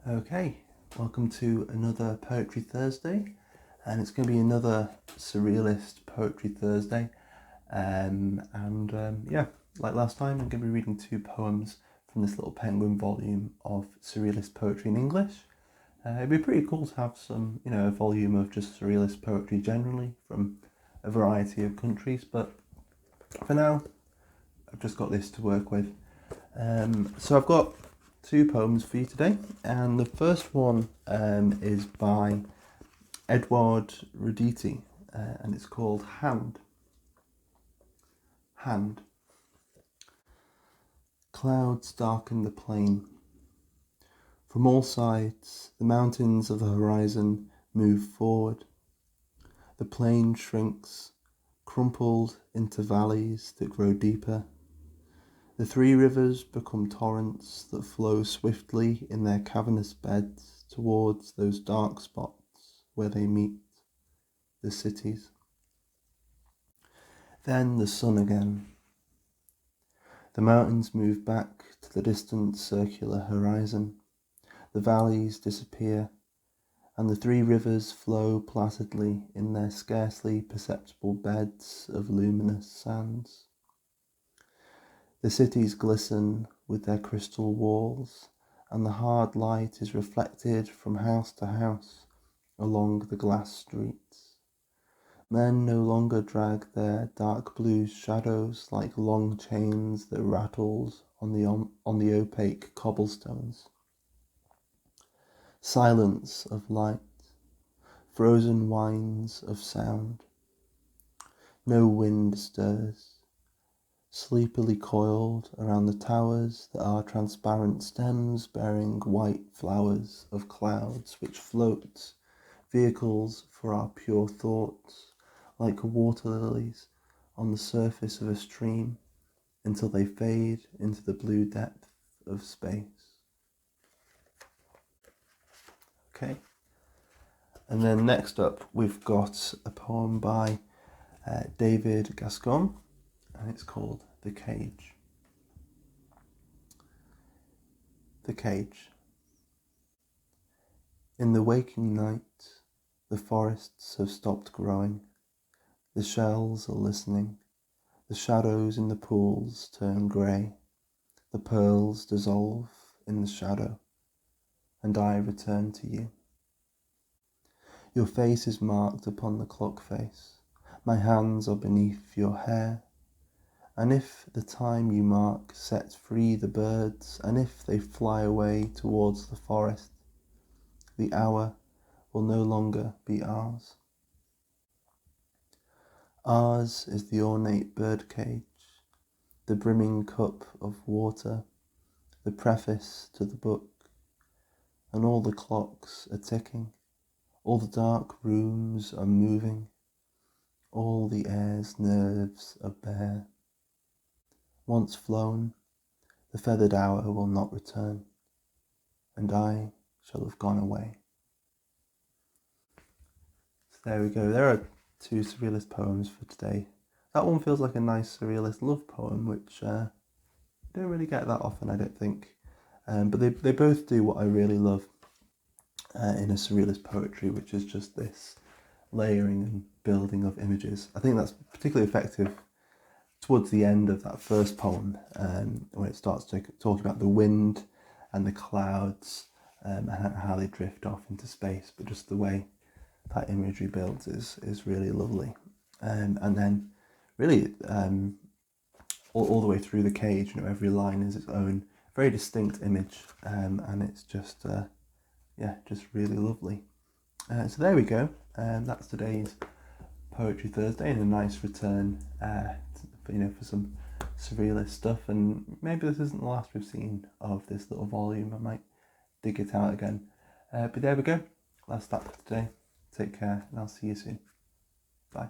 Okay, welcome to another Poetry Thursday, and it's going to be another Surrealist Poetry Thursday. Yeah, like last time, I'm going to be reading two poems from this little penguin volume of Surrealist poetry in English. It'd be pretty cool to have some, a volume of just Surrealist poetry generally from a variety of countries, but for now, I've just got this to work with. So I've got two poems for you today, and the first one is by Edward Ruditi, and it's called Hand. Hand. Clouds darken the plain. From all sides, the mountains of the horizon move forward. The plain shrinks, crumpled into valleys that grow deeper. The three rivers become torrents that flow swiftly in their cavernous beds towards those dark spots where they meet, the cities. Then the sun again. The mountains move back to the distant circular horizon. The valleys disappear, and the three rivers flow placidly in their scarcely perceptible beds of luminous sands. The cities glisten with their crystal walls, and the hard light is reflected from house to house along the glass streets. Men no longer drag their dark blue shadows like long chains that rattles on the opaque cobblestones. Silence of light, frozen whines of sound. No wind stirs. Sleepily coiled around the towers there are transparent stems bearing white flowers of clouds which float, vehicles for our pure thoughts, like water lilies on the surface of a stream, until they fade into the blue depth of space. Okay, and then next up we've got a poem by David Gascon, and it's called The Cage. The Cage. In the waking night, the forests have stopped growing. The shells are listening. The shadows in the pools turn grey. The pearls dissolve in the shadow, and I return to you. Your face is marked upon the clock face. My hands are beneath your hair. And if the time you mark sets free the birds, and if they fly away towards the forest, the hour will no longer be ours. Ours is the ornate birdcage, the brimming cup of water, the preface to the book, and all the clocks are ticking, all the dark rooms are moving, all the air's nerves are bare. Once flown, the feathered hour will not return, and I shall have gone away. So there we go. There are two Surrealist poems for today. That one feels like a nice Surrealist love poem, which you don't really get that often, I don't think. But they both do what I really love in a Surrealist poetry, which is just this layering and building of images. I think that's particularly effective towards the end of that first poem, when it starts talking about the wind and the clouds and how they drift off into space, but just the way that imagery builds is really lovely. And then really all the way through the cage, every line is its own very distinct image, and it's just just really lovely. So there we go. That's today's Poetry Thursday, and a nice return for some Surrealist stuff. And maybe this isn't the last we've seen of this little volume. I might dig it out again. But there we go. That's that for today. Take care, and I'll see you soon. Bye.